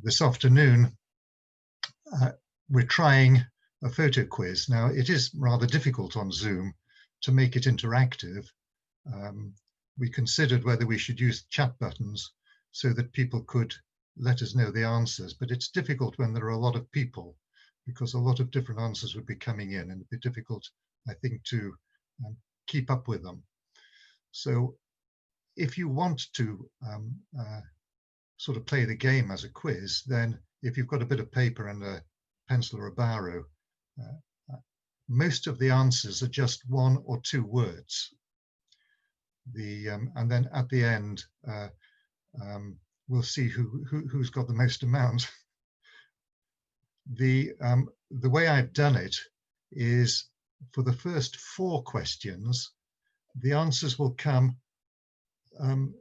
This afternoon, we're trying a photo quiz. Now, it is rather difficult on Zoom to make it interactive. We considered whether we should use chat buttons so that people could let us know the answers, but it's difficult when there are a lot of people, because a lot of different answers would be coming in, and it'd be difficult, I think, to keep up with them. So if you want to sort of play the game as a quiz, then if you've got a bit of paper and a pencil or a biro, most of the answers are just 1 or 2 words. And then at the end, we'll see who's got the most amount. The way I've done it is, for the first 4 questions, the answers will come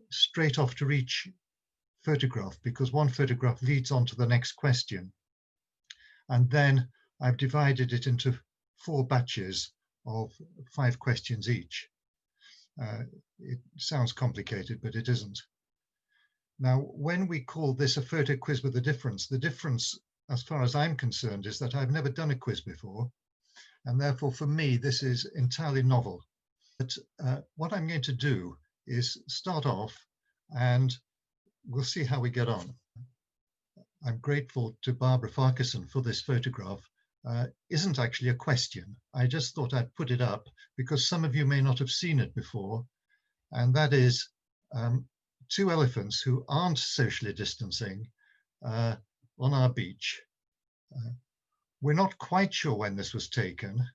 straight after each photograph, because one photograph leads on to the next question. And then I've divided it into 4 batches of 5 questions each. It sounds complicated, but it isn't. Now, when we call this a photo quiz with a difference, the difference, as far as I'm concerned, is that I've never done a quiz before. And therefore, for me, this is entirely novel. But what I'm going to do is start off, and we'll see how we get on. I'm grateful to Barbara Farquharson for this photograph. Isn't actually a question. I just thought I'd put it up because some of you may not have seen it before. And that is 2 elephants who aren't socially distancing on our beach. We're not quite sure when this was taken.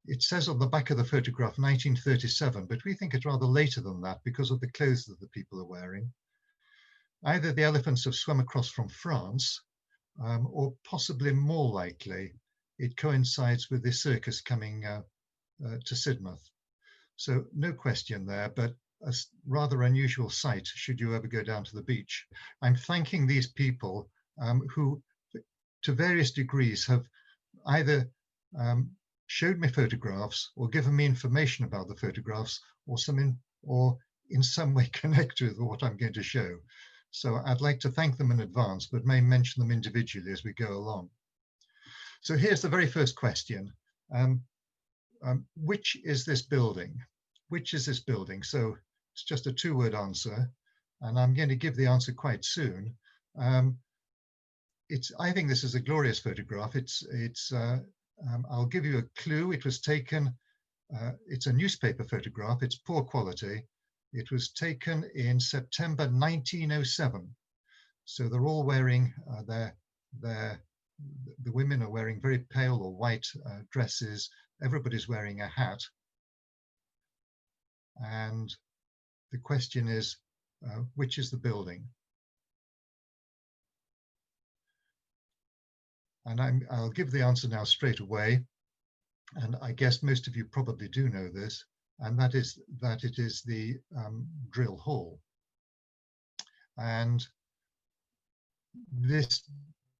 It says on the back of the photograph 1937, but we think it's rather later than that because of the clothes that the people are wearing. Either the elephants have swum across from France, or possibly more likely, it coincides with the circus coming to Sidmouth. So no question there, but a rather unusual sight should you ever go down to the beach. I'm thanking these people who, to various degrees, have either showed me photographs or given me information about the photographs, or in some way connected with what I'm going to show. So I'd like to thank them in advance, but may mention them individually as we go along. So here's the very first question. Which is this building? Which is this building? So it's just a 2-word answer, and I'm going to give the answer quite soon. I think this is a glorious photograph. I'll give you a clue. It was taken, it's a newspaper photograph. It's poor quality. It was taken in September 1907. So they're all wearing, the women are wearing very pale or white dresses. Everybody's wearing a hat. And the question is, which is the building? And I'll give the answer now straight away. And I guess most of you probably do know this, and that is that it is the drill hall. And this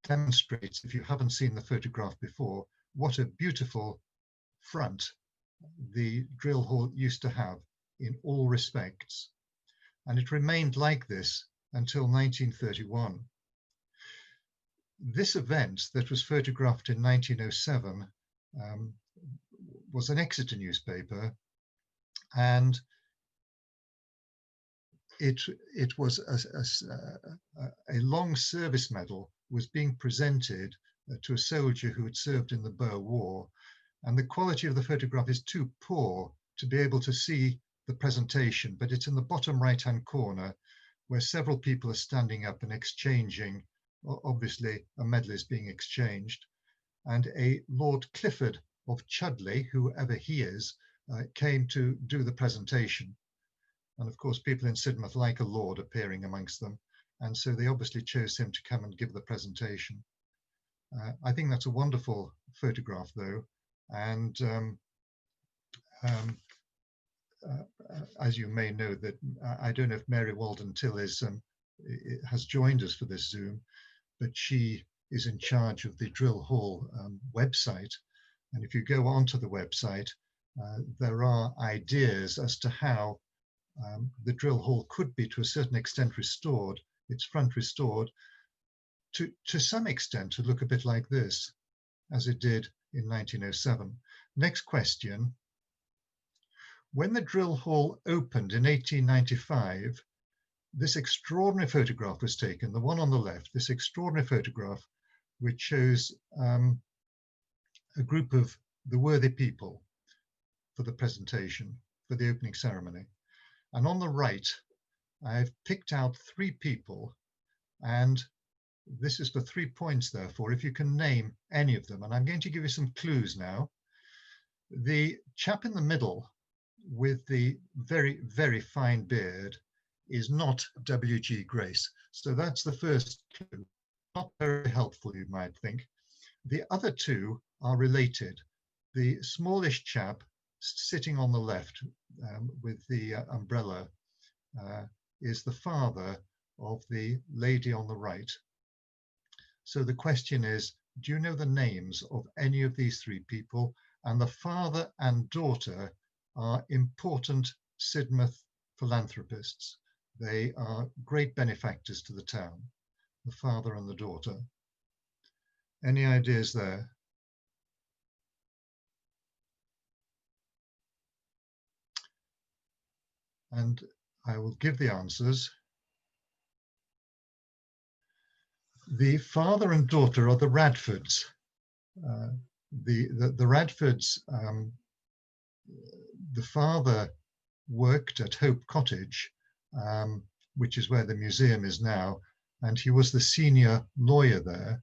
demonstrates, if you haven't seen the photograph before, what a beautiful front the drill hall used to have in all respects. And it remained like this until 1931. This event that was photographed in 1907 was an Exeter newspaper, and it was a long service medal was being presented to a soldier who had served in the Boer War, and the quality of the photograph is too poor to be able to see the presentation, but it's in the bottom right-hand corner where several people are standing up and exchanging. Obviously, a medal is being exchanged, and a Lord Clifford of Chudley, whoever he is, came to do the presentation. And of course, people in Sidmouth like a lord appearing amongst them, and so they obviously chose him to come and give the presentation. I think that's a wonderful photograph, though, and as you may know, that I don't know if Mary Walden Till has joined us for this Zoom, but she is in charge of the Drill Hall website. And if you go onto the website, there are ideas as to how the Drill Hall could be to a certain extent restored, its front restored, to some extent to look a bit like this, as it did in 1907. Next question. When the drill hall opened in 1895, this extraordinary photograph was taken, the one on the left, this extraordinary photograph, which shows a group of the worthy people for the presentation, for the opening ceremony. And on the right, I've picked out 3 people, and this is for 3 points, therefore, if you can name any of them. And I'm going to give you some clues now. The chap in the middle with the very, very fine beard is not W.G. Grace. So that's the first clue. Not very helpful, you might think. The other 2 are related. The smallish chap sitting on the left with the umbrella is the father of the lady on the right. So the question is, do you know the names of any of these 3 people? And the father and daughter are important Sidmouth philanthropists. They are great benefactors to the town, the father and the daughter. Any ideas there? And I will give the answers. The father and daughter are the Radfords. The Radfords, the father worked at Hope Cottage, which is where the museum is now, and he was the senior lawyer there.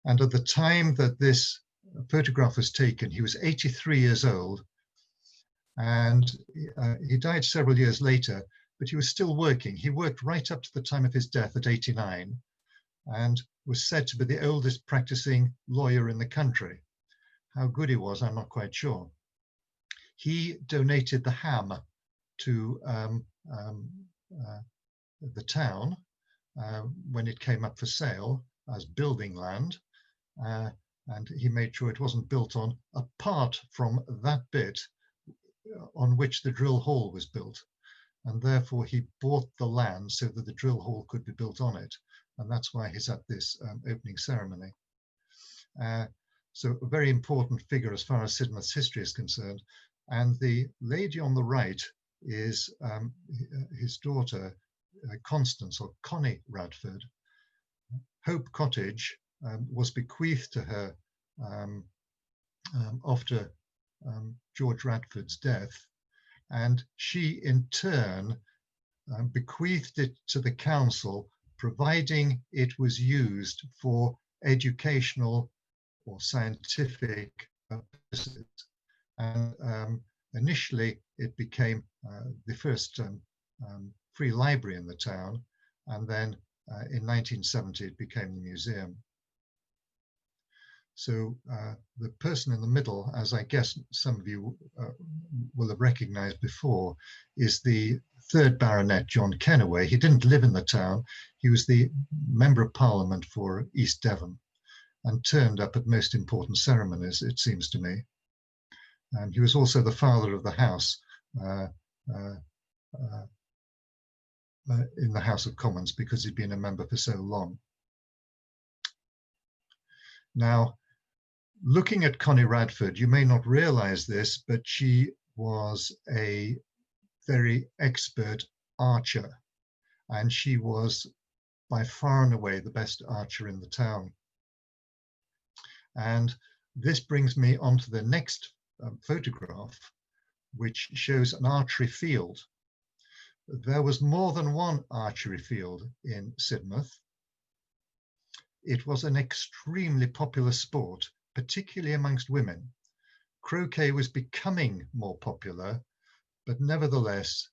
And at the time that this photograph was taken, he was 83 years old, and he died several years later, but he was still working. He worked right up to the time of his death at 89, and was said to be the oldest practicing lawyer in the country. How good he was, I'm not quite sure. He donated the ham to the town when it came up for sale as building land, and he made sure it wasn't built on apart from that bit on which the drill hall was built, and therefore he bought the land so that the drill hall could be built on it, and that's why he's at this opening ceremony. So a very important figure as far as Sidmouth's history is concerned. And the lady on the right is his daughter, Constance, or Connie Radford. Hope Cottage was bequeathed to her after George Radford's death, and she in turn bequeathed it to the council, providing it was used for educational or scientific purposes. And initially it became the first free library in the town, and then in 1970 it became the museum. So the person in the middle, as I guess some of you will have recognized before, is the 3rd Baronet, John Kennaway. He didn't live in the town. He was the Member of Parliament for East Devon and turned up at most important ceremonies, it seems to me. And he was also the father of the house in the House of Commons because he'd been a member for so long. Now, looking at Connie Radford, you may not realize this, but she was a very expert archer, and she was by far and away the best archer in the town. And this brings me on to the next photograph, which shows an archery field. There was more than one archery field in Sidmouth. It was an extremely popular sport, particularly amongst women. Croquet was becoming more popular, but nevertheless,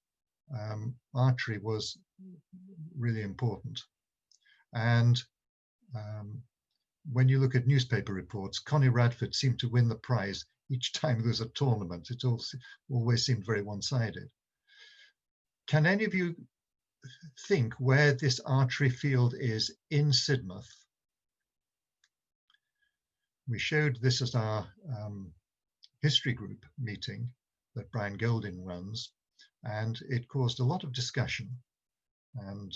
archery was really important. And when you look at newspaper reports, Connie Radford seemed to win the prize each time there was a tournament. It always seemed very one-sided. Can any of you think where this archery field is in Sidmouth? We showed this at our history group meeting that Brian Golding runs, and it caused a lot of discussion. And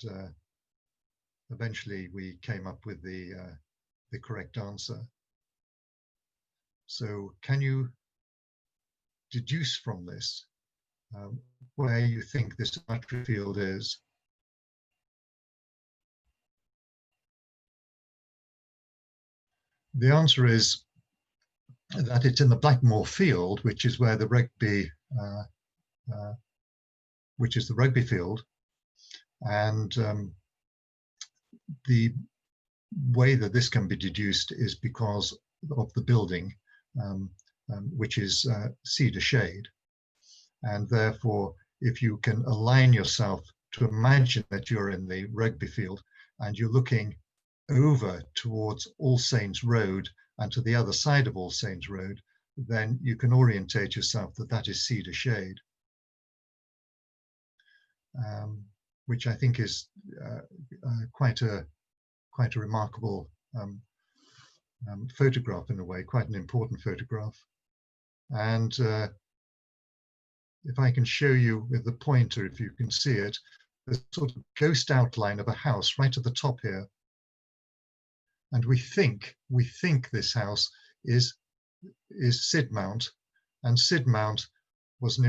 eventually we came up with the correct answer. So can you deduce from this where you think this archery field is? The answer is that it's in the Blackmore Field, which is where the rugby, which is the rugby field, and the way that this can be deduced is because of the building, which is Cedar Shade, and therefore, if you can align yourself to imagine that you're in the rugby field and you're looking over towards All Saints Road and to the other side of All Saints Road, then you can orientate yourself that that is Cedar Shade, which I think is quite a remarkable photograph in a way, quite an important photograph. And if I can show you with the pointer, if you can see it, the sort of ghost outline of a house right at the top here. And we think this house is Sidmouth, and Sidmouth was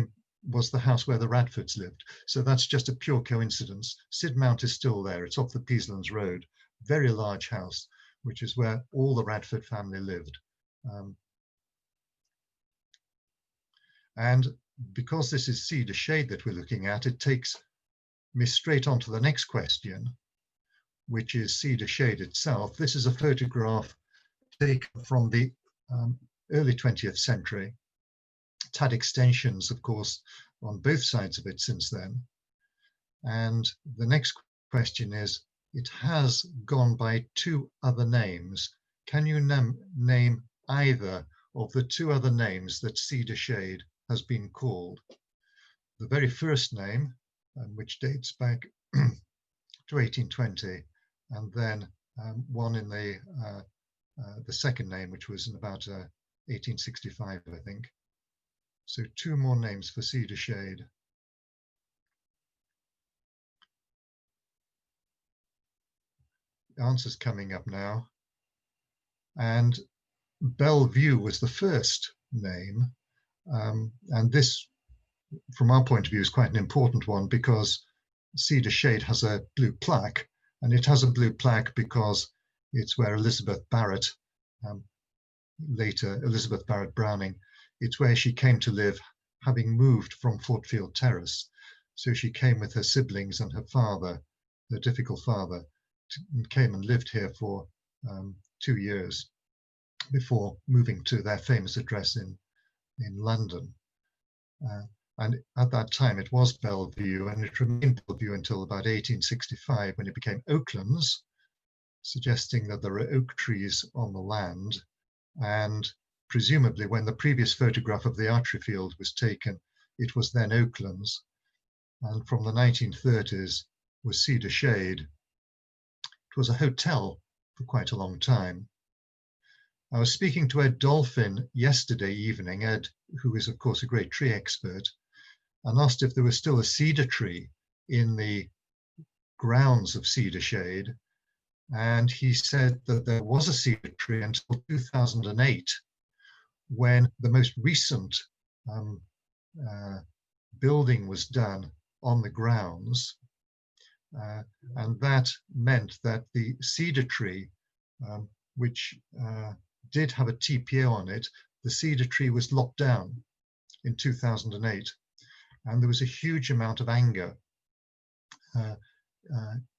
the house where the Radfords lived. So that's just a pure coincidence. Sidmouth is still there. It's off the Peaslands Road, very large house, which is where all the Radford family lived. And because this is Cedar Shade that we're looking at, it takes me straight on to the next question, which is Cedar Shade itself. This is a photograph taken from the early 20th century. It's had extensions, of course, on both sides of it since then. And the next question is, it has gone by two other names. Can you name either of the two other names that Cedar Shade has been called? The very first name, which dates back to 1820, and then one in the second name, which was in about 1865, I think. So two more names for Cedar Shade. The answer's coming up now. And Bellevue was the first name. And this, from our point of view, is quite an important one because Cedar Shade has a blue plaque, and it has a blue plaque because it's where Elizabeth Barrett, later Elizabeth Barrett Browning, it's where she came to live, having moved from Fortfield Terrace. So she came with her siblings and her father, her difficult father, came and lived here for 2 years before moving to their famous address in London. And at that time it was Bellevue, and it remained Bellevue until about 1865 when it became Oaklands, suggesting that there are oak trees on the land. And presumably when the previous photograph of the archery field was taken, it was then Oaklands. And from the 1930s was Cedar Shade. It was a hotel for quite a long time. I was speaking to Ed Dolphin yesterday evening, Ed, who is of course a great tree expert, and asked if there was still a cedar tree in the grounds of Cedar Shade. And he said that there was a cedar tree until 2008, when the most recent building was done on the grounds. And that meant that the cedar tree, which did have a TPO on it, the cedar tree was locked down in 2008. And there was a huge amount of anger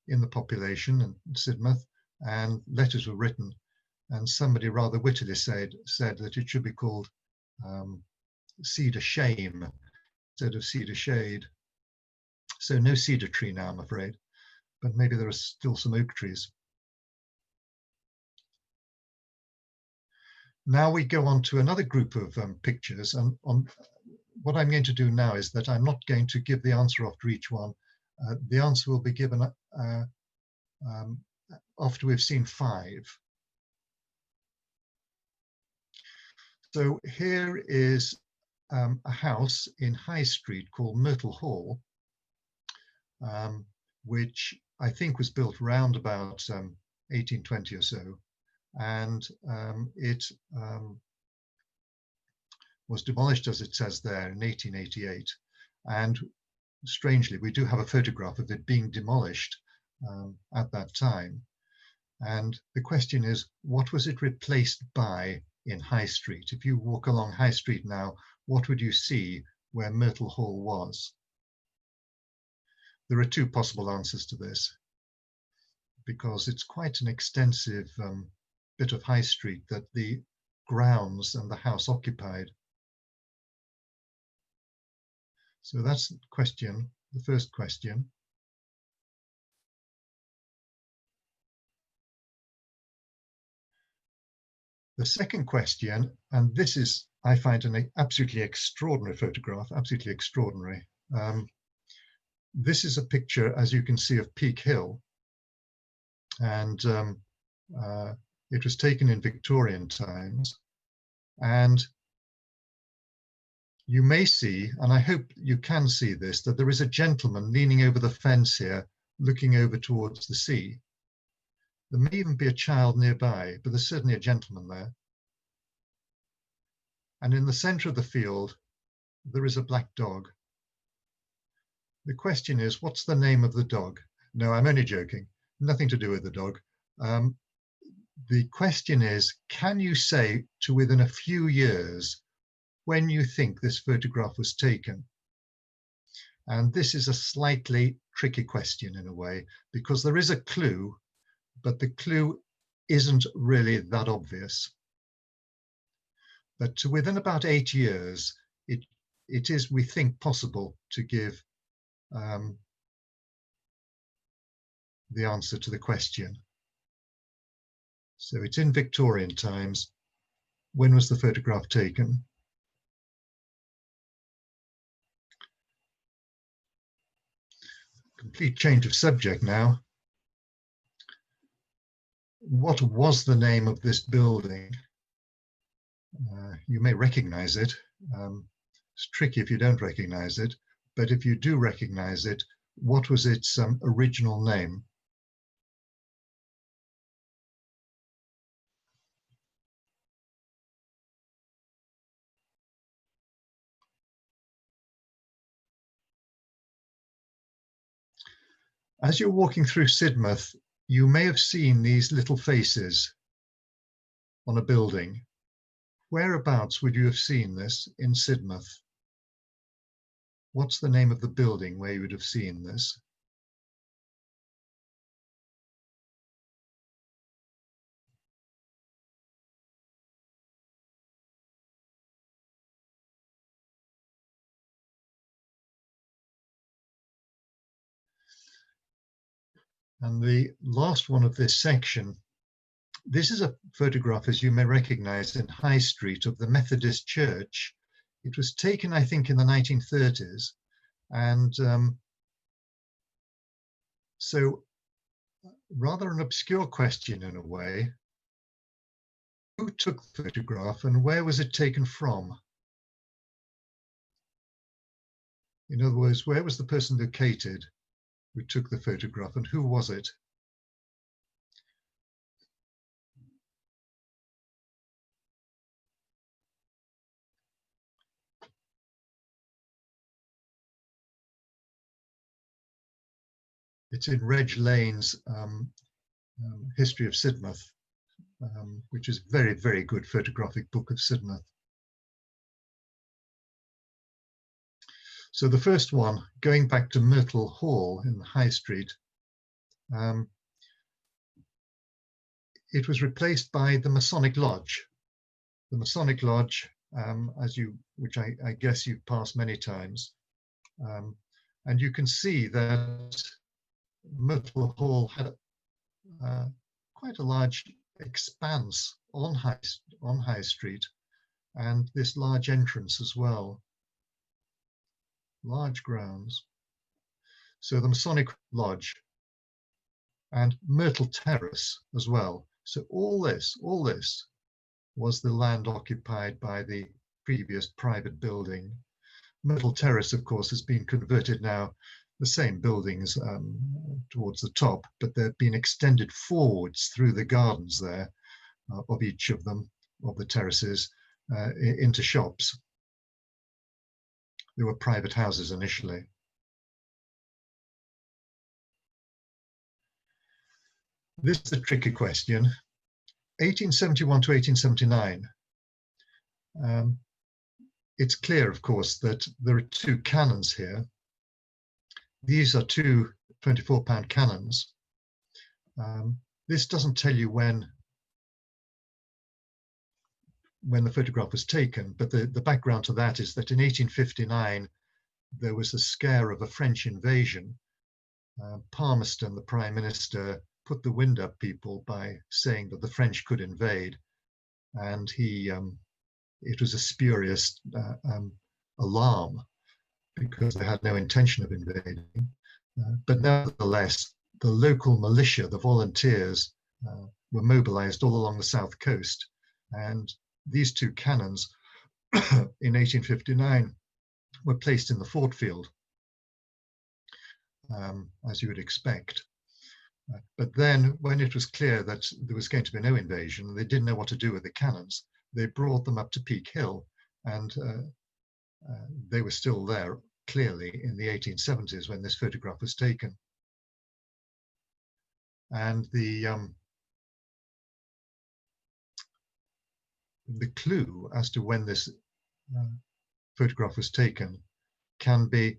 in the population in Sidmouth, and letters were written. And somebody rather wittily said that it should be called Cedar Shame instead of Cedar Shade. So no cedar tree now, I'm afraid, but maybe there are still some oak trees. Now we go on to another group of pictures, and what I'm going to do now is that I'm not going to give the answer after each one. The answer will be given after we've seen 5. So here is a house in High Street called Myrtle Hall, which I think was built round about 1820 or so, and it was demolished, as it says there, in 1888. And strangely, we do have a photograph of it being demolished at that time. And the question is, what was it replaced by in High Street? If you walk along High Street now, what would you see where Myrtle Hall was? There are two possible answers to this, because it's quite an extensive bit of High Street that the grounds and the house occupied. So that's the question, the first question. The second question, and this is, I find, an absolutely extraordinary photograph, absolutely extraordinary. This is a picture, as you can see, of Peak Hill, and it was taken in Victorian times. And you may see, and I hope you can see this, that there is a gentleman leaning over the fence here, looking over towards the sea. There may even be a child nearby, but there's certainly a gentleman there. And in the center of the field, there is a black dog. The question is, what's the name of the dog? No, I'm only joking. Nothing to do with the dog. The question is, can you say to within a few years when you think this photograph was taken? And this is a slightly tricky question in a way, because there is a clue, but the clue isn't really that obvious. But to within about 8 years, it is, we think, possible to give the answer to the question. So it's in Victorian times. When was the photograph taken? Complete change of subject now. What was the name of this building? You may recognize it. It's tricky if you don't recognize it, but if you do recognize it, what was its original name? As you're walking through Sidmouth, you may have seen these little faces on a building. Whereabouts would you have seen this in Sidmouth? What's the name of the building where you would have seen this? And the last one of this section, this is a photograph, as you may recognize, in High Street of the Methodist Church. It was taken, I think, in the 1930s. And so rather an obscure question in a way. Who took the photograph and where was it taken from? In other words, where was the person located who took the photograph and who was it? It's in Reg Lane's History of Sidmouth, which is a very, very good photographic book of Sidmouth. So the first one, going back to Myrtle Hall in the High Street, it was replaced by the Masonic Lodge. The Masonic Lodge, which I guess you've passed many times. And you can see that Myrtle Hall had quite a large expanse on High Street, and this large entrance as well. Large grounds. So the Masonic Lodge and Myrtle Terrace as well. So all this was the land occupied by the previous private building. Myrtle Terrace, of course, has been converted now. the same buildings towards the top, but they've been extended forwards through the gardens there of each of them, of the terraces, into shops. They were private houses initially. This is a tricky question. 1871 to 1879. It's clear, of course, that there are two cannons here. These are two 24-pound cannons. This doesn't tell you when the photograph was taken, but the background to that is that in 1859, there was a scare of a French invasion. Palmerston, the Prime Minister, put the wind up people by saying that the French could invade. And it was a spurious alarm because they had no intention of invading. But nevertheless, the local militia, the volunteers, were mobilized all along the south coast. And these two cannons in 1859 were placed in the fort field, as you would expect. But then when it was clear that there was going to be no invasion, they didn't know what to do with the cannons. They brought them up to Peak Hill, and they were still there clearly in the 1870s when this photograph was taken. And the clue as to when this photograph was taken can be,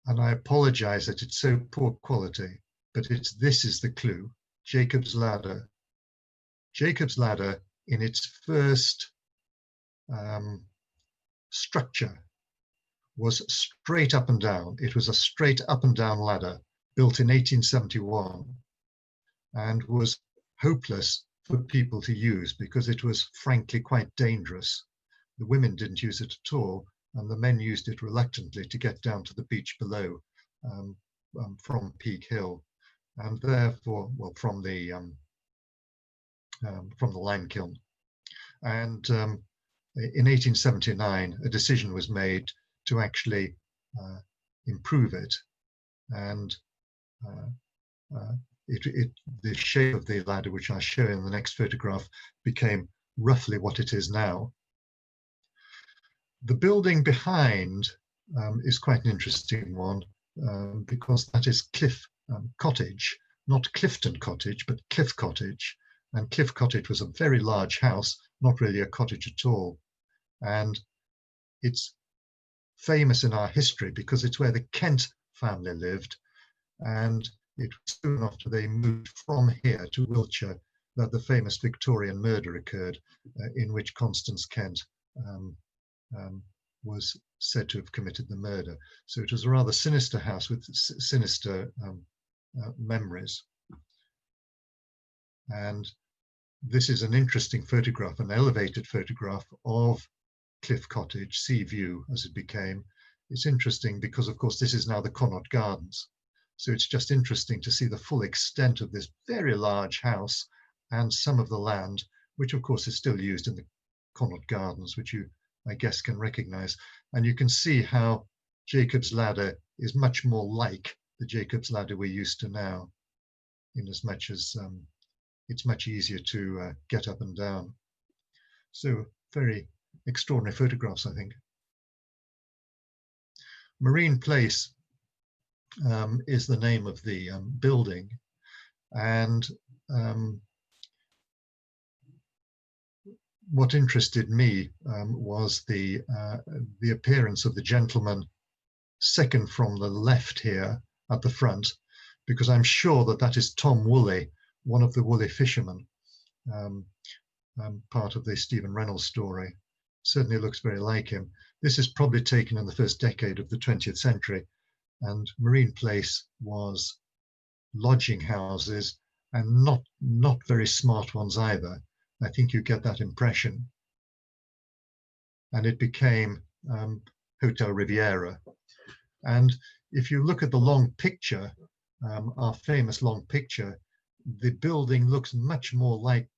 and I apologize that it's so poor quality, but this is the clue: Jacob's Ladder. Jacob's Ladder, in its first structure, was straight up and down. It was a straight up and down ladder built in 1871 and was hopeless for people to use because it was frankly quite dangerous. The women didn't use it at all, and the men used it reluctantly to get down to the beach below from Peak Hill, and therefore, well, from the lime kiln. And in 1879, a decision was made to actually improve it, and the shape of the ladder, which I'll show in the next photograph, became roughly what it is now. The building behind is quite an interesting one because that is Cliff Cottage, not Clifton Cottage, but Cliff Cottage. And Cliff Cottage was a very large house, not really a cottage at all. And it's famous in our history because it's where the Kent family lived. And it was soon after they moved from here to Wiltshire that the famous Victorian murder occurred, in which Constance Kent was said to have committed the murder. So it was a rather sinister house with sinister memories. And this is an interesting photograph, an elevated photograph of Cliff Cottage, Sea View as it became. It's interesting because, of course, this is now the Connaught Gardens. So it's just interesting to see the full extent of this very large house and some of the land, which of course is still used in the Connaught Gardens, which you, I guess, can recognize. And you can see how Jacob's Ladder is much more like the Jacob's Ladder we're used to now, in as much as it's much easier to get up and down. So very extraordinary photographs, I think. Marine Place is the name of the building, and what interested me was the appearance of the gentleman second from the left here at the front, because I'm sure that that is Tom Woolley, one of the Woolley fishermen, part of the Stephen Reynolds story. Certainly looks very like him. This is probably taken in the first decade of the 20th century, and Marine Place was lodging houses, and not very smart ones either. I think you get that impression. And it became Hotel Riviera. And if you look at the long picture, our famous long picture, the building looks much more like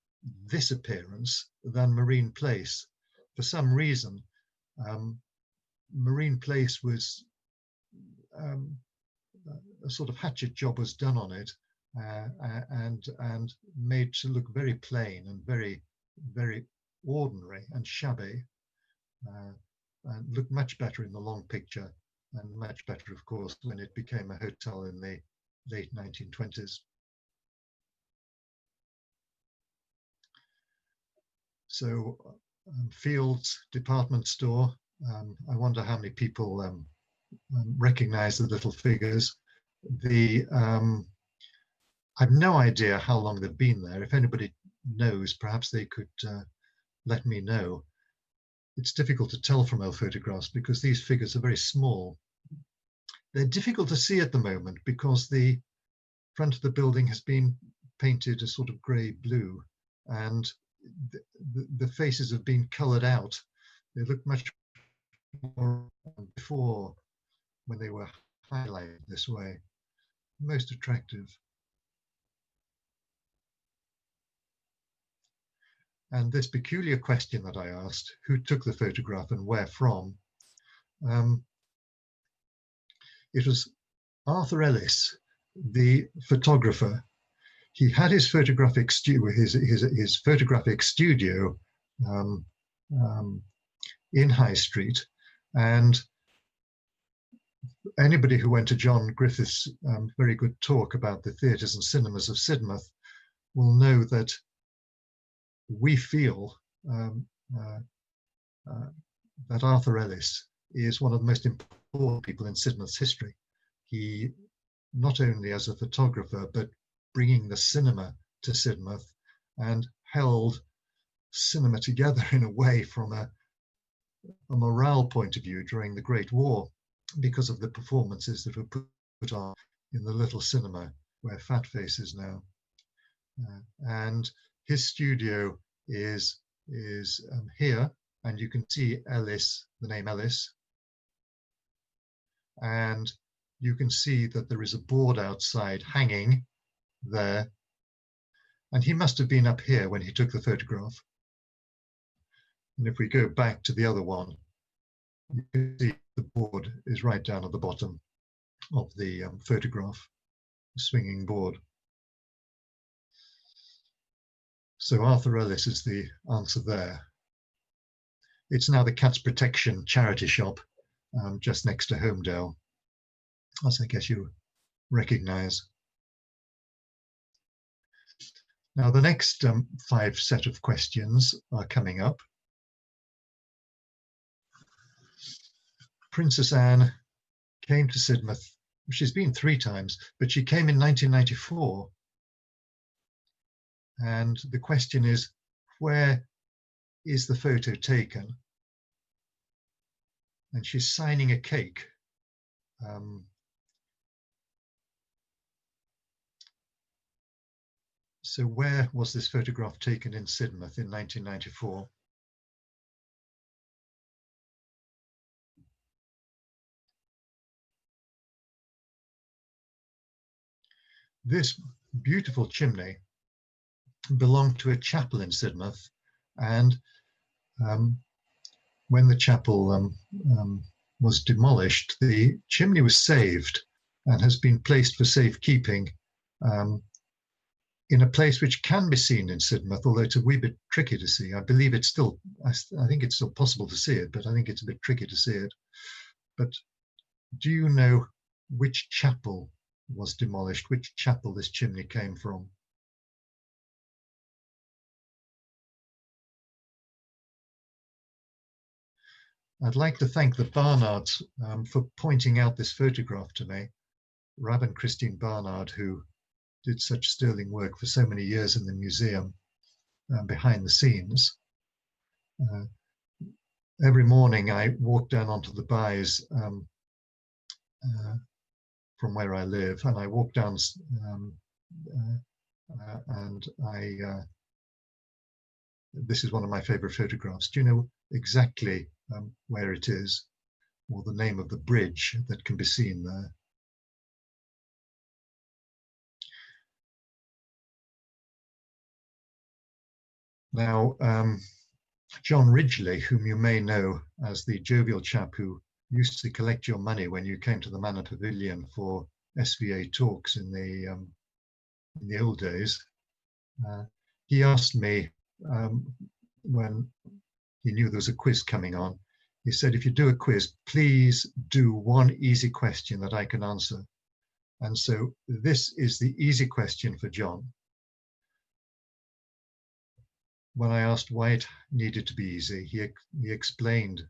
this appearance than Marine Place. For some reason, Marine Place was a sort of hatchet job was done on it, and made to look very plain and very ordinary and shabby, and looked much better in the long picture, and much better, of course, when it became a hotel in the late 1920s. So Field's department store. I wonder how many people recognize the little figures. I've no idea how long they've been there. If anybody knows, perhaps they could let me know. It's difficult to tell from old photographs because these figures are very small. They're difficult to see at the moment because the front of the building has been painted a sort of grey blue, and the faces have been coloured out. They look much more before when they were highlighted this way. Most attractive. And this peculiar question that I asked, who took the photograph and where from? It was Arthur Ellis, the photographer. He had his photographic his photographic studio in High Street, and anybody who went to John Griffith's very good talk about the theatres and cinemas of Sidmouth will know that we feel that Arthur Ellis is one of the most important people in Sidmouth's history. He, not only as a photographer, but bringing the cinema to Sidmouth, and held cinema together in a way from a morale point of view during the Great War, because of the performances that were put on in the little cinema where Fat Face is now. And his studio is here, and you can see Ellis, the name Ellis, and you can see that there is a board outside hanging there, and he must have been up here when he took the photograph. And if we go back to the other one, you can see the board is right down at the bottom of the photograph, the swinging board. So Arthur Ellis is the answer there. It's now the Cats Protection charity shop just next to Homedale, as I guess you recognize. Now the next 5 set of questions are coming up. Princess Anne came to Sidmouth. She's been 3 times, but she came in 1994. And the question is, where is the photo taken? And she's signing a cake. So where was this photograph taken in Sidmouth in 1994? This beautiful chimney belonged to a chapel in Sidmouth, and when the chapel was demolished, the chimney was saved and has been placed for safekeeping in a place which can be seen in Sidmouth, although it's a wee bit tricky to see. I believe it's still, I think it's still possible to see it, but I think it's a bit tricky to see it. But do you know which chapel was demolished, which chapel this chimney came from? I'd like to thank the Barnards for pointing out this photograph to me. Rab and Christine Barnard, who did such sterling work for so many years in the museum behind the scenes. Every morning I walk down onto the Buys from where I live, and I walk down and this is one of my favorite photographs. Do you know exactly where it is, or the name of the bridge that can be seen there? Now, John Ridgely, whom you may know as the jovial chap who used to collect your money when you came to the Manor Pavilion for SVA talks in the old days. He asked me when he knew there was a quiz coming on. He said, if you do a quiz, please do one easy question that I can answer. And so this is the easy question for John. When I asked why it needed to be easy, he explained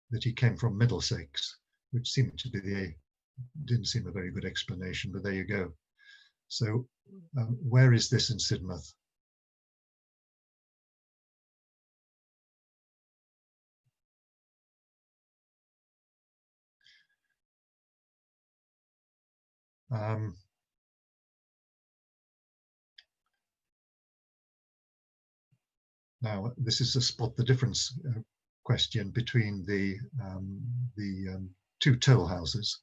that he came from Middlesex, which seemed to be didn't seem a very good explanation, but there you go. So where is this in Sidmouth? Now, this is to spot the difference question between the two toll houses.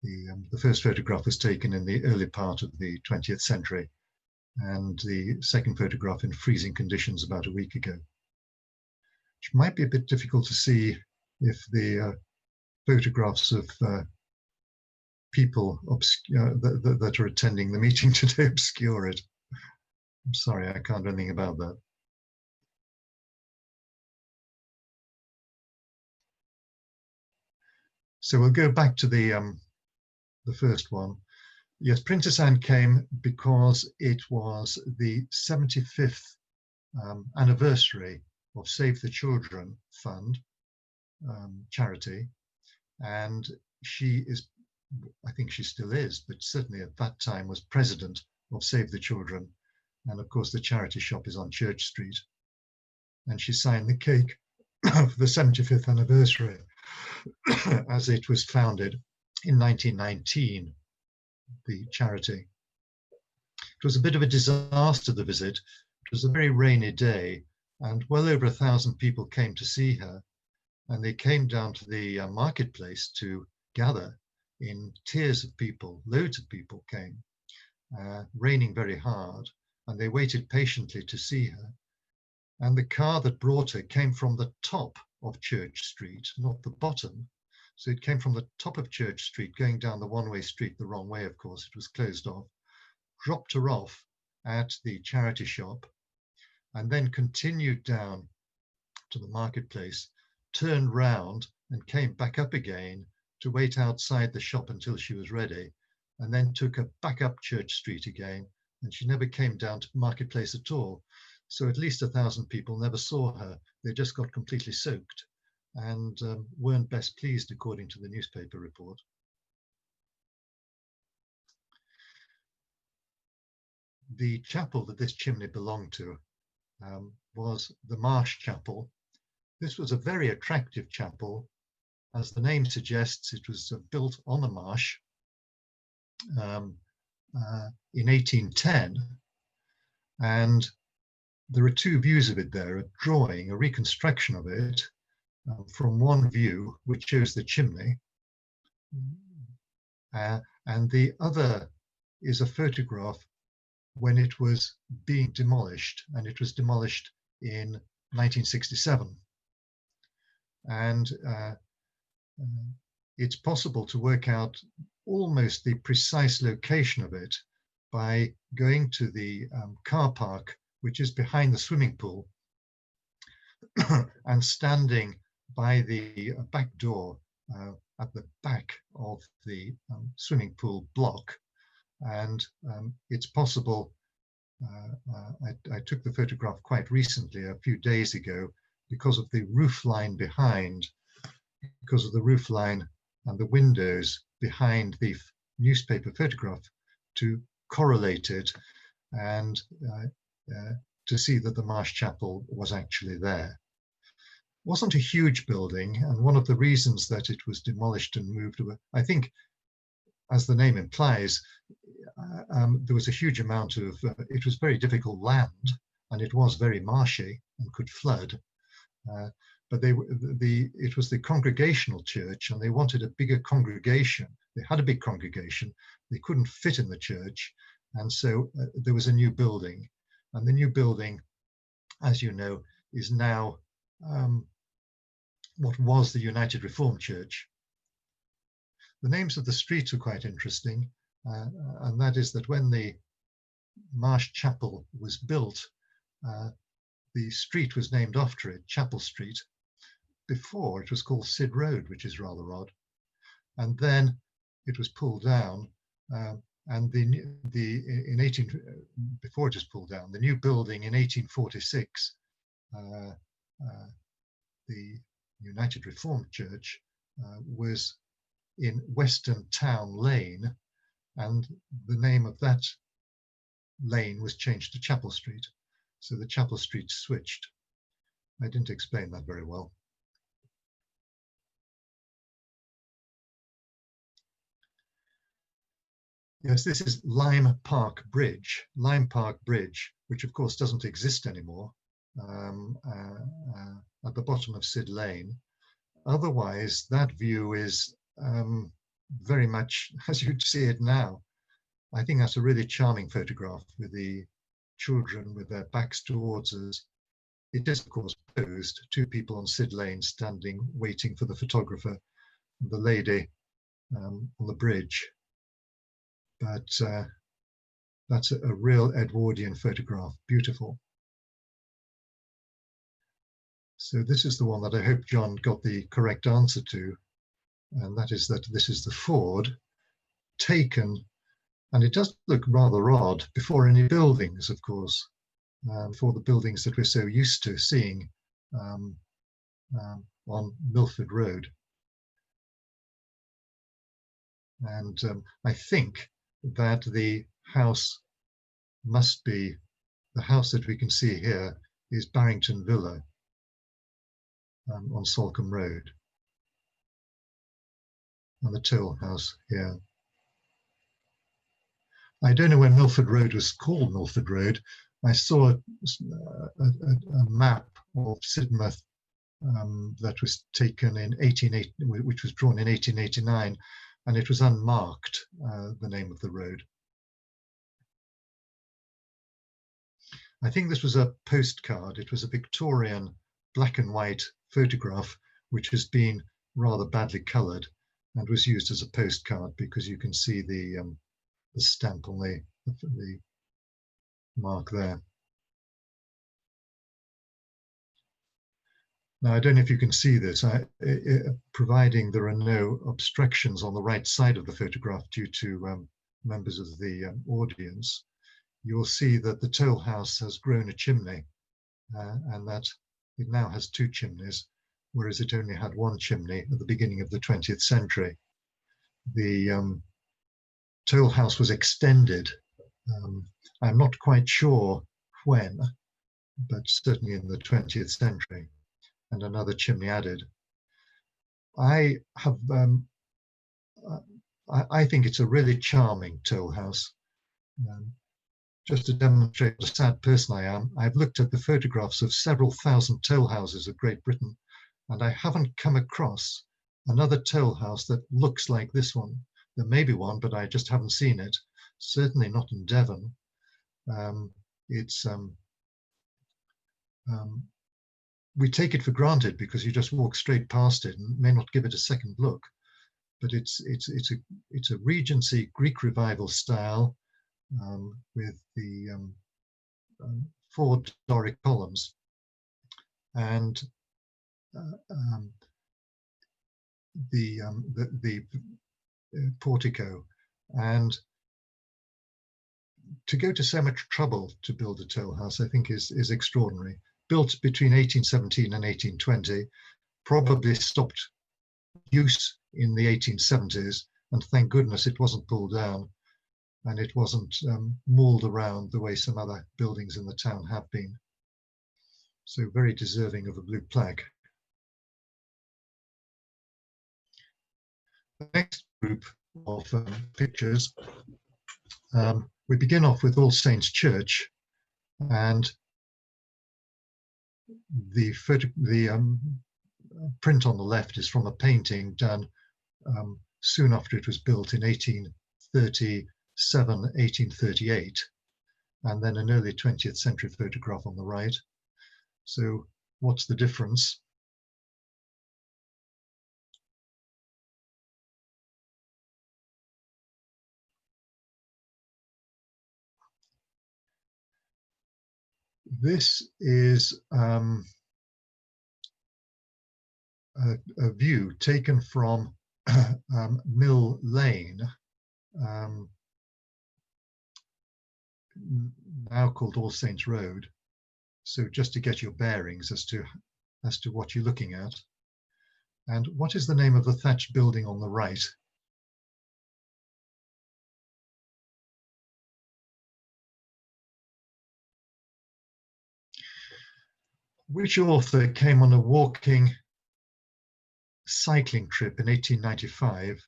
The first photograph was taken in the early part of the 20th century, and the second photograph in freezing conditions about a week ago. Which might be a bit difficult to see if the photographs of people that are attending the meeting today obscure it. I'm sorry, I can't do anything about that. So we'll go back to the first one. Yes, Princess Anne came because it was the 75th anniversary of Save the Children Fund charity, and she is, I think she still is, but certainly at that time was president of Save the Children. And of course, the charity shop is on Church Street. And she signed the cake for the 75th anniversary as it was founded in 1919, the charity. It was a bit of a disaster, the visit. It was a very rainy day, and well over 1,000 people came to see her. And they came down to the marketplace to gather in tiers of people. Loads of people came, raining very hard. And they waited patiently to see her. And the car that brought her came from the top of Church Street, not the bottom. So it came from the top of Church Street, going down the one-way street the wrong way, of course, it was closed off, dropped her off at the charity shop, and then continued down to the marketplace, turned round and came back up again to wait outside the shop until she was ready, and then took her back up Church Street again. And she never came down to the marketplace at all. So at least 1,000 people never saw her. They just got completely soaked and weren't best pleased, according to the newspaper report. The chapel that this chimney belonged to was the Marsh Chapel. This was a very attractive chapel. As the name suggests, it was built on the marsh. In 1810, and there are two views of it there, a drawing, a reconstruction of it from one view, which shows the chimney, and the other is a photograph when it was being demolished, and it was demolished in 1967. And it's possible to work out almost the precise location of it by going to the car park, which is behind the swimming pool, and standing by the back door at the back of the swimming pool block. And it's possible, I took the photograph quite recently, a few days ago, because of the roof line behind, because of the roof line and the windows behind the newspaper photograph, to correlate it and to see that the Marsh Chapel was actually there. It wasn't a huge building, and one of the reasons that it was demolished and moved away, I think, as the name implies, there was a huge amount of, it was very difficult land, and it was very marshy and could flood. But it was the congregational church, and they wanted a bigger congregation. They had a big congregation. They couldn't fit in the church. And so there was a new building. And the new building, as you know, is now what was the United Reformed Church. the names of the streets are quite interesting, and that is that when the Marsh Chapel was built, the street was named after it, Chapel Street. Before it was called Sid Road, which is rather odd. And then it was pulled down, and before it was pulled down, the new building in 1846, the United Reformed Church, was in Western Town Lane, and the name of that lane was changed to Chapel Street. So the Chapel Street switched. I didn't explain that very well. Yes, this is Lyme Park Bridge. Lyme Park Bridge, which of course doesn't exist anymore, at the bottom of Sid Lane. Otherwise, that view is very much as you'd see it now. I think that's a really charming photograph with the children with their backs towards us. It is, of course, posed, two people on Sid Lane standing, waiting for the photographer, and the lady on the bridge. But that's a real Edwardian photograph, beautiful. So this is the one that I hope John got the correct answer to, and that is that this is the Ford taken, and it does look rather odd, before any buildings, of course, for the buildings that we're so used to seeing on Milford Road. And I think that the house must be, the house that we can see here is Barrington Villa on Salcombe Road, and the Toll House here. I don't know when Milford Road was called Milford Road. I saw a map of Sidmouth that was taken in which was drawn in 1889, and it was unmarked, the name of the road. I think this was a postcard. It was a Victorian black and white photograph, which has been rather badly coloured and was used as a postcard because you can see the stamp on the mark there. Now, I don't know if you can see this, providing there are no obstructions on the right side of the photograph due to members of the audience, you'll see that the toll house has grown a chimney, and that it now has two chimneys, whereas it only had one chimney at the beginning of the 20th century. The toll house was extended. I'm not quite sure when, but certainly in the 20th century, and another chimney added. I think it's a really charming toll house. Just to demonstrate what a sad person I am, I've looked at the photographs of several thousand toll houses of Great Britain, and I haven't come across another toll house that looks like this one. There may be one, but I just haven't seen it. Certainly not in Devon. We take it for granted because you just walk straight past it and may not give it a second look. But it's a Regency Greek Revival style with the 4 Doric columns and the portico. And to go to so much trouble to build a toll house, I think is extraordinary. Built between 1817 and 1820, probably stopped use in the 1870s, and thank goodness it wasn't pulled down and it wasn't mauled around the way some other buildings in the town have been. So very deserving of a blue plaque. The next group of pictures, we begin off with All Saints Church, and the print on the left is from a painting done soon after it was built in 1837, 1838, and then an early 20th century photograph on the right. So what's the difference? This is a view taken from Mill Lane, now called All Saints Road. So just to get your bearings as to what you're looking at. And what is the name of the thatched building on the right? Which author came on a walking cycling trip in 1895?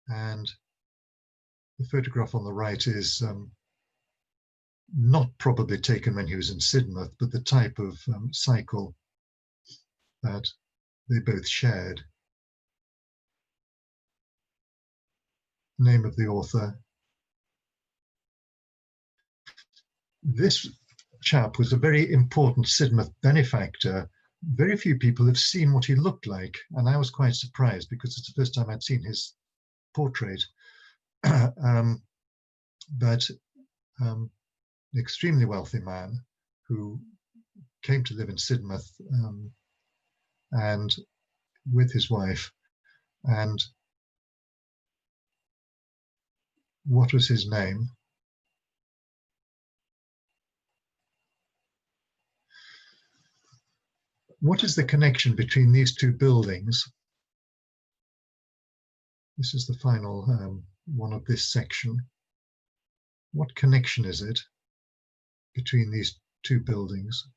And the photograph on the right is not probably taken when he was in Sidmouth, but the type of cycle that they both shared. Name of the author. This chap was a very important Sidmouth benefactor. Very few people have seen what he looked like, and I was quite surprised because it's the first time I'd seen his portrait. But an extremely wealthy man who came to live in Sidmouth and with his wife. And what was his name? What is the connection between these two buildings? This is the final one of this section. What connection is it between these two buildings?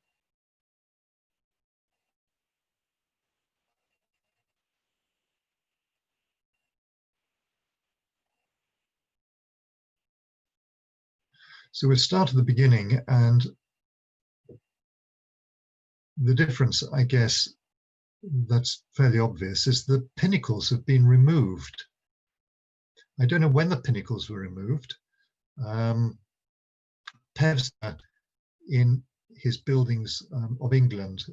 So we'll start at the beginning, and the difference, I guess, that's fairly obvious, is the pinnacles have been removed. I don't know when the pinnacles were removed. Pevsner, in his Buildings of England,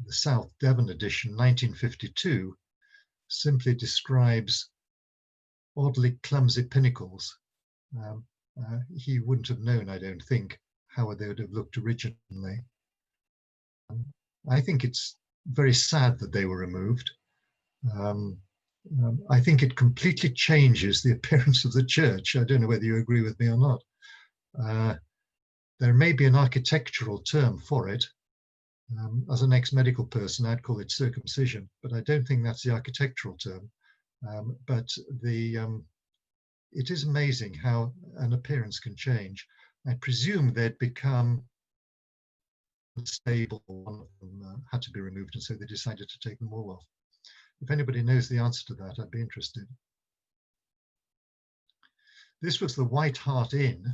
the South Devon edition, 1952, simply describes oddly clumsy pinnacles. He wouldn't have known, I don't think, how they would have looked originally. I think it's very sad that they were removed. I think it completely changes the appearance of the church. I don't know whether you agree with me or not. There may be an architectural term for it. As an ex-medical person, I'd call it circumcision, but I don't think that's the architectural term. But it is amazing how an appearance can change. I presume they'd become unstable. One of them had to be removed, and so they decided to take them all off. If anybody knows the answer to that, I'd be interested. This was the White Hart Inn,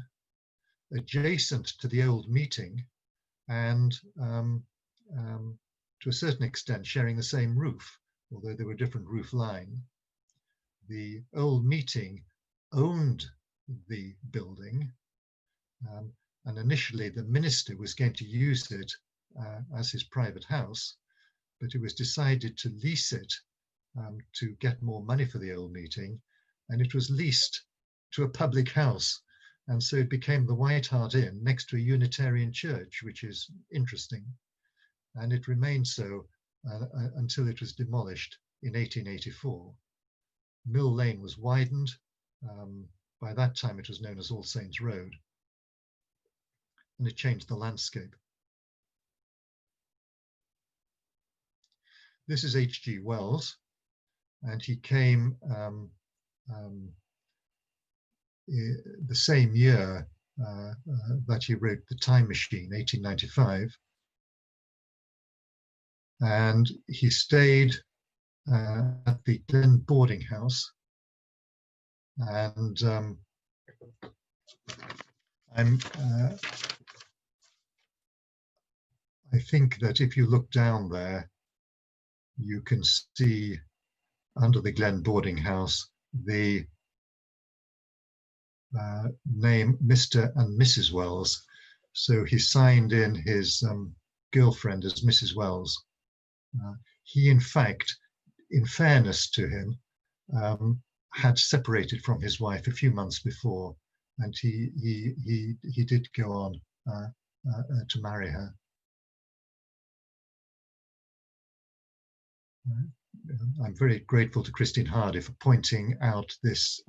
adjacent to the old meeting, and to a certain extent sharing the same roof, although they were different roof line. The old meeting owned the building, and initially the minister was going to use it as his private house, but it was decided to lease it to get more money for the old meeting, and it was leased to a public house, and so it became the White Hart Inn next to a Unitarian church, which is interesting, and it remained so until it was demolished in 1884. Mill Lane was widened. By that time it was known as All Saints Road, and it changed the landscape. This is H.G. Wells, and he came the same year that he wrote The Time Machine, 1895. And he stayed at the Glen boarding house. And I think that if you look down there, you can see under the Glen boarding house the name Mr. and Mrs. Wells. So he signed in his girlfriend as Mrs. Wells. He, in fact, in fairness to him, had separated from his wife a few months before, and he did go on to marry her. I'm very grateful to Christine Hardy for pointing out this,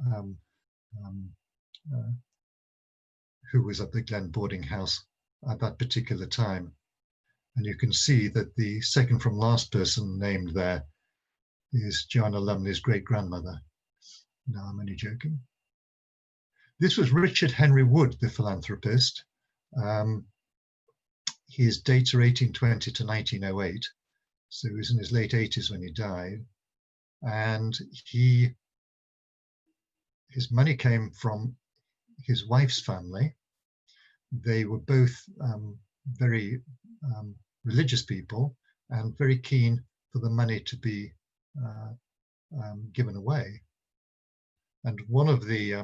who was at the Glen boarding house at that particular time. And you can see that the second from last person named there is Joanna Lumley's great-grandmother. No, I'm only joking. This was Richard Henry Wood, the philanthropist. His dates are 1820 to 1908. So he was in his late 80s when he died. And his money came from his wife's family. They were both very religious people and very keen for the money to be given away. And one of the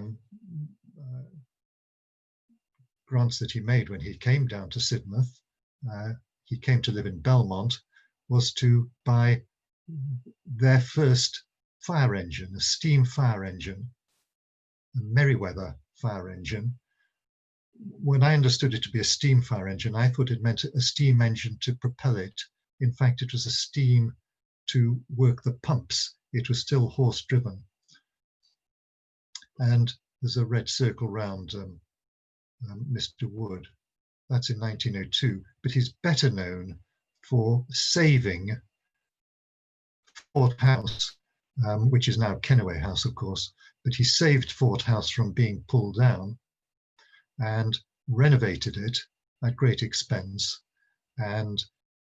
grants that he made when he came down to Sidmouth, he came to live in Belmont, was to buy their first fire engine, a steam fire engine, a Merryweather fire engine. When I understood it to be a steam fire engine, I thought it meant a steam engine to propel it. In fact, it was a steam to work the pumps. It was still horse driven. And there's a red circle round Mr. Wood. That's in 1902, but he's better known for saving Fort House, which is now Kennaway House, of course, but he saved Fort House from being pulled down and renovated it at great expense and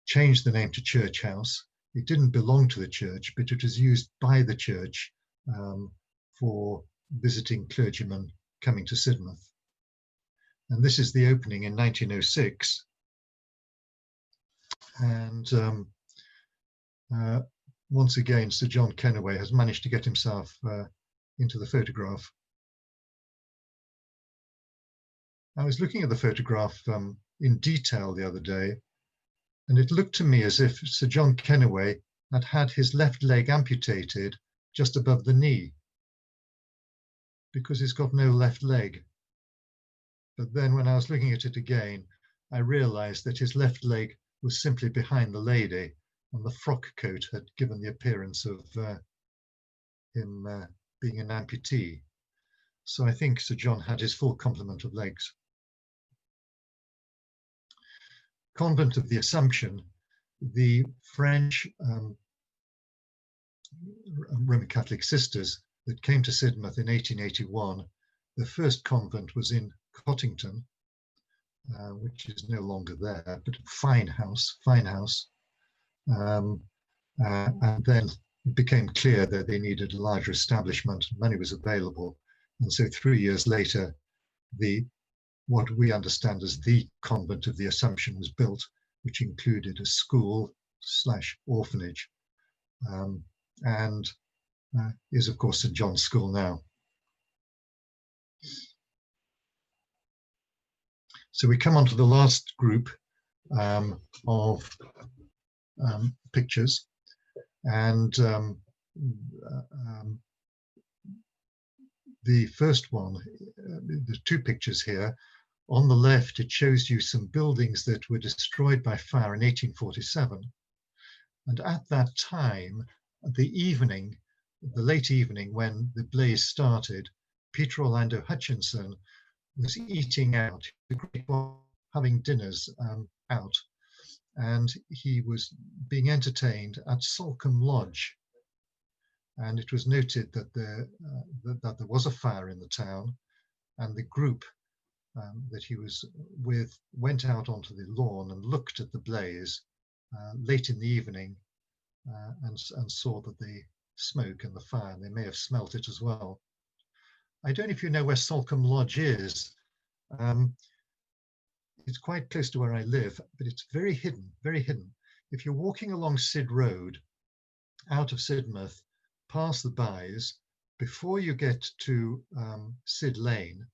changed the name to Church House. It didn't belong to the church, but it was used by the church for visiting clergymen coming to Sidmouth. And this is the opening in 1906. And once again, Sir John Kennaway has managed to get himself into the photograph. I was looking at the photograph in detail the other day, and it looked to me as if Sir John Kennaway had had his left leg amputated just above the knee, because he's got no left leg. But then when I was looking at it again, I realized that his left leg was simply behind the lady, and the frock coat had given the appearance of him being an amputee. So I think Sir John had his full complement of legs. Convent of the Assumption, the French Roman Catholic sisters that came to Sidmouth in 1881. The first convent was in Cottington, which is no longer there, but fine house. And then it became clear that they needed a larger establishment. Money was available, and so 3 years later, what we understand as the Convent of the Assumption was built, which included a school/orphanage, and is of course St. John's School now. So we come on to the last group of pictures, and the first one, the two pictures here. On the left, it shows you some buildings that were destroyed by fire in 1847. And at that time, the late evening when the blaze started, Peter Orlando Hutchinson was eating out, having dinners out, and he was being entertained at Salcombe Lodge. And it was noted that there was a fire in the town, and the group that he was with went out onto the lawn and looked at the blaze late in the evening and saw that the smoke and the fire, and they may have smelt it as well. I don't know if you know where Salcombe Lodge is. It's quite close to where I live, but it's very hidden, very hidden. If you're walking along Sid Road, out of Sidmouth, past the Byes, before you get to Sid Lane,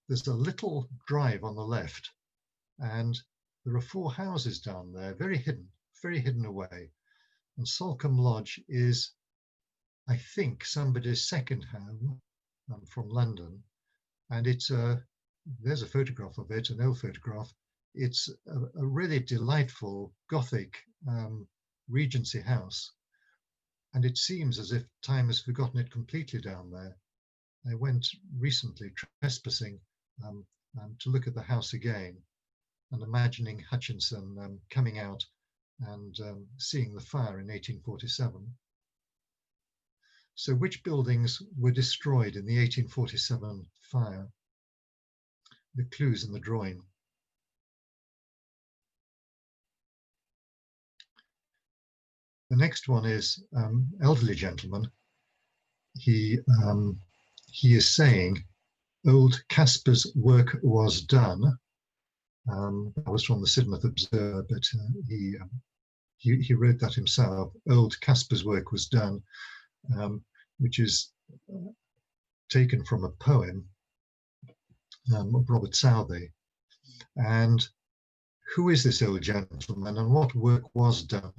there's a little drive on the left, and there are 4 houses down there, very hidden away. And Salcombe Lodge is I think, somebody's second home from London, and there's a photograph of it, an old photograph. It's a really delightful Gothic Regency house, and it seems as if time has forgotten it completely down there. I went recently trespassing to look at the house again, and imagining Hutchinson coming out and seeing the fire in 1847. So which buildings were destroyed in the 1847 fire? The clues in the drawing. The next one is elderly gentleman. He is saying, old Casper's work was done. That was from the Sidmouth Observer, but he wrote that himself. Old Casper's work was done, which is taken from a poem of Robert Southey. And who is this old gentleman and what work was done?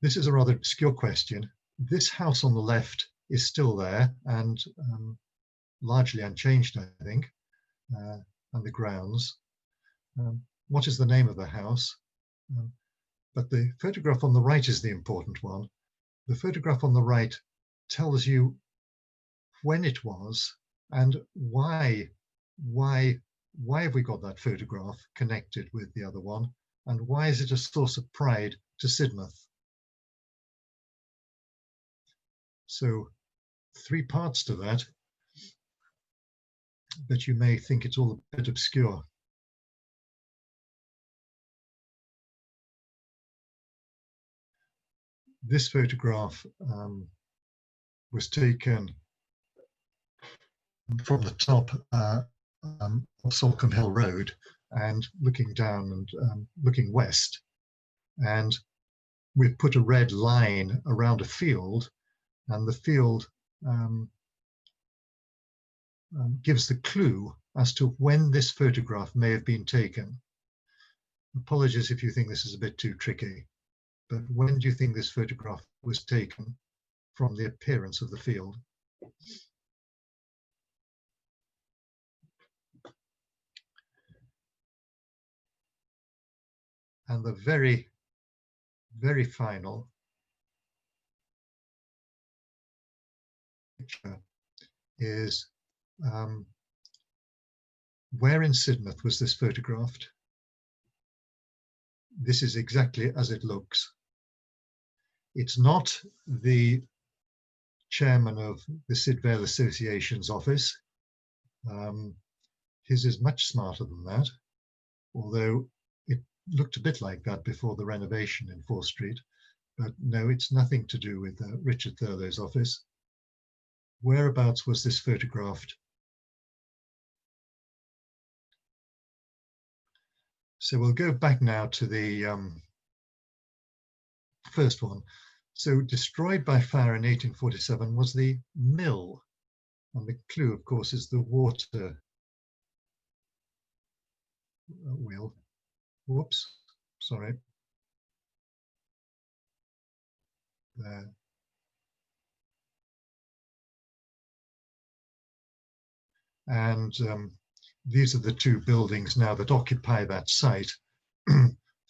This is a rather obscure question. This house on the left is still there and largely unchanged, I think, and the grounds. What is the name of the house? But the photograph on the right is the important one. The photograph on the right tells you when it was and why have we got that photograph connected with the other one, and why is it a source of pride to Sidmouth? So 3 parts to that, but you may think it's all a bit obscure. This photograph was taken from the top of Salcombe Hill Road and looking down and looking west. And we've put a red line around a field, and the field gives the clue as to when this photograph may have been taken. Apologies if you think this is a bit too tricky, but when do you think this photograph was taken from the appearance of the field? And the very, very final picture is where in Sidmouth was this photographed? This is exactly as it looks. It's not the chairman of the Sidvale Association's office. His is much smarter than that, although it looked a bit like that before the renovation in 4th Street. But no, it's nothing to do with Richard Thurlow's office. Whereabouts was this photographed? So we'll go back now to the first one. So destroyed by fire in 1847 was the mill. And the clue, of course, is the water wheel. Whoops, sorry. There. And these are the 2 buildings now that occupy that site,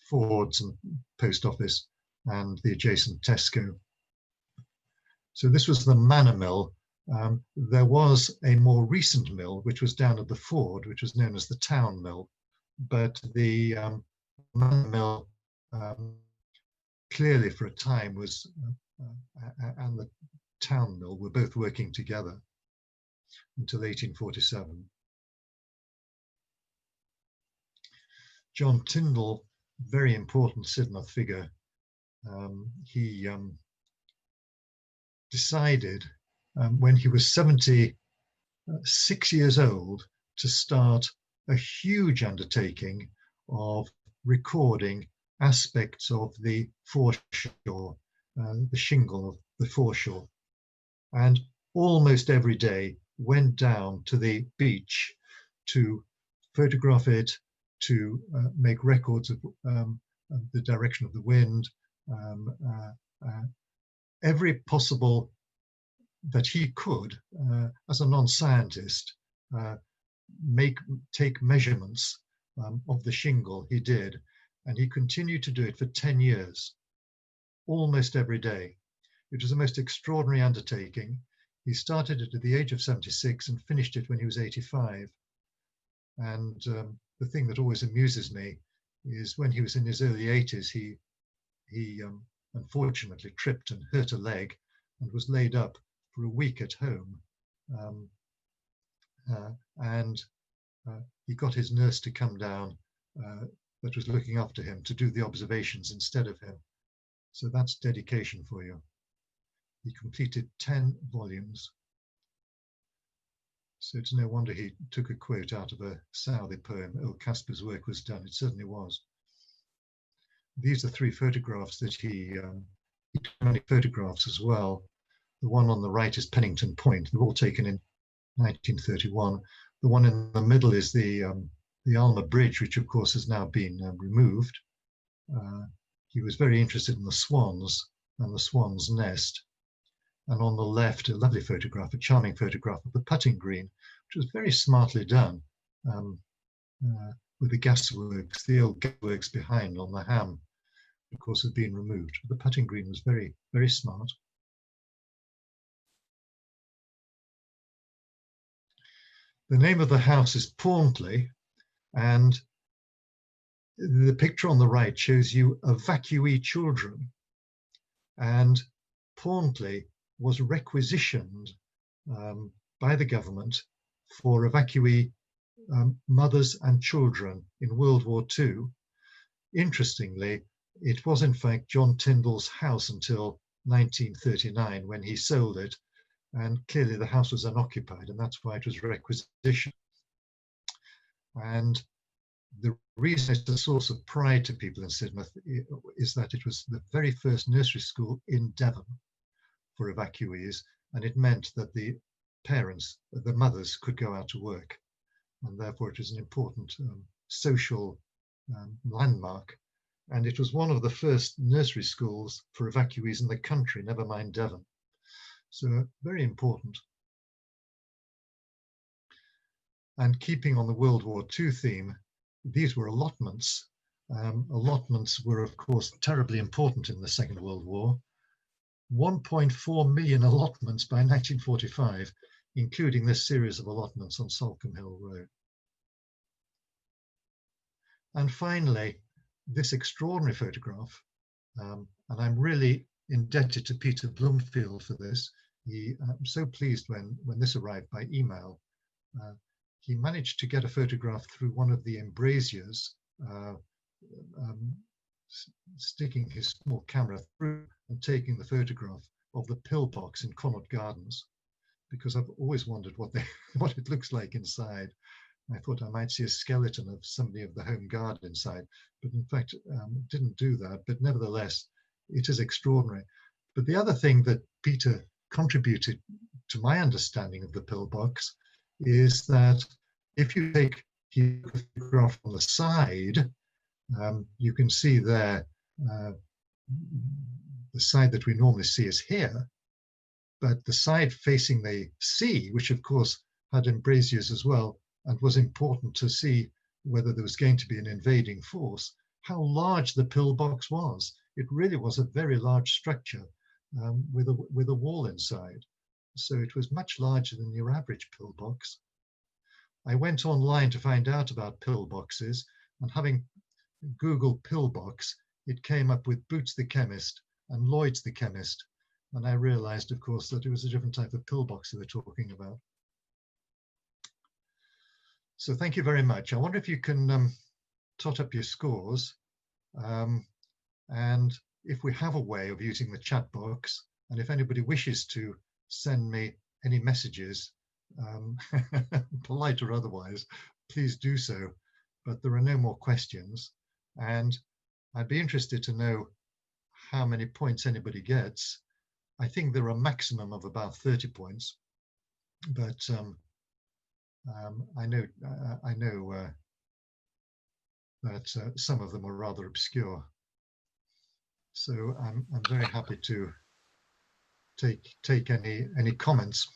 Ford's and Post Office and the adjacent Tesco. So this was the Manor Mill. There was a more recent mill, which was down at the Ford, which was known as the Town Mill. But the Manor Mill clearly for a time was, and the Town Mill were both working together until 1847. John Tyndall, very important Sidmouth figure, he decided when he was 76 years old to start a huge undertaking of recording aspects of the foreshore, the shingle of the foreshore, and almost every day went down to the beach to photograph it, to make records of the direction of the wind, every possible that he could, as a non-scientist, take measurements of the shingle. He did, and he continued to do it for 10 years, almost every day. It was a most extraordinary undertaking. He started it at the age of 76 and finished it when he was 85. And the thing that always amuses me is when he was in his early 80s, he unfortunately tripped and hurt a leg and was laid up for a week at home. He got his nurse to come down that was looking after him to do the observations instead of him. So that's dedication for you. He completed 10 volumes. So it's no wonder he took a quote out of a Southey poem, "Oh, Caspar's work was done." It certainly was. These are 3 photographs that he took many photographs as well. The one on the right is Pennington Point. They're all taken in 1931. The one in the middle is the Alma Bridge, which of course has now been removed. He was very interested in the swans and the swan's nest. And on the left, a lovely photograph, a charming photograph of the putting green, which was very smartly done, with the gasworks, the old gasworks behind on the ham, of course, had been removed. The putting green was very, very smart. The name of the house is Pauntley, and the picture on the right shows you evacuee children. And Pauntley was requisitioned by the government for evacuee mothers and children in World War II. Interestingly, it was in fact John Tyndall's house until 1939 when he sold it, and clearly the house was unoccupied, and that's why it was requisitioned. And the reason it's a source of pride to people in Sidmouth is that it was the very first nursery school in Devon for evacuees, and it meant that the parents, the mothers, could go out to work, and therefore it was an important social landmark. And it was one of the first nursery schools for evacuees in the country, never mind Devon. So very important. And keeping on the World War II theme, these were allotments. Allotments were, of course, terribly important in the Second World War. 1.4 million allotments by 1945, including this series of allotments on Salcombe Hill Road. And finally, this extraordinary photograph, and I'm really indebted to Peter Bloomfield for this. I'm so pleased when this arrived by email. He managed to get a photograph through one of the embrasures, sticking his small camera through and taking the photograph of the Pillbox in Connaught Gardens, because I've always wondered what it looks like inside. I thought I might see a skeleton of somebody of the home guard inside, but in fact didn't do that. But nevertheless, it is extraordinary. But the other thing that Peter contributed to my understanding of the Pillbox is that if you take a photograph on the side, you can see there the side that we normally see is here, but the side facing the sea, which of course had embrasures as well, and was important to see whether there was going to be an invading force, how large the Pillbox was. It really was a very large structure with a wall inside. So it was much larger than your average Pillbox. I went online to find out about pillboxes, and having Googled Pillbox, it came up with Boots the Chemist and Lloyd's the Chemist. And I realized, of course, that it was a different type of pillbox they were talking about. So thank you very much. I wonder if you can tot up your scores. And if we have a way of using the chat box, and if anybody wishes to send me any messages, polite or otherwise, please do so. But there are no more questions. And I'd be interested to know how many points anybody gets. I think there are a maximum of about 30 points, but I know that some of them are rather obscure. So I'm very happy to take any comments.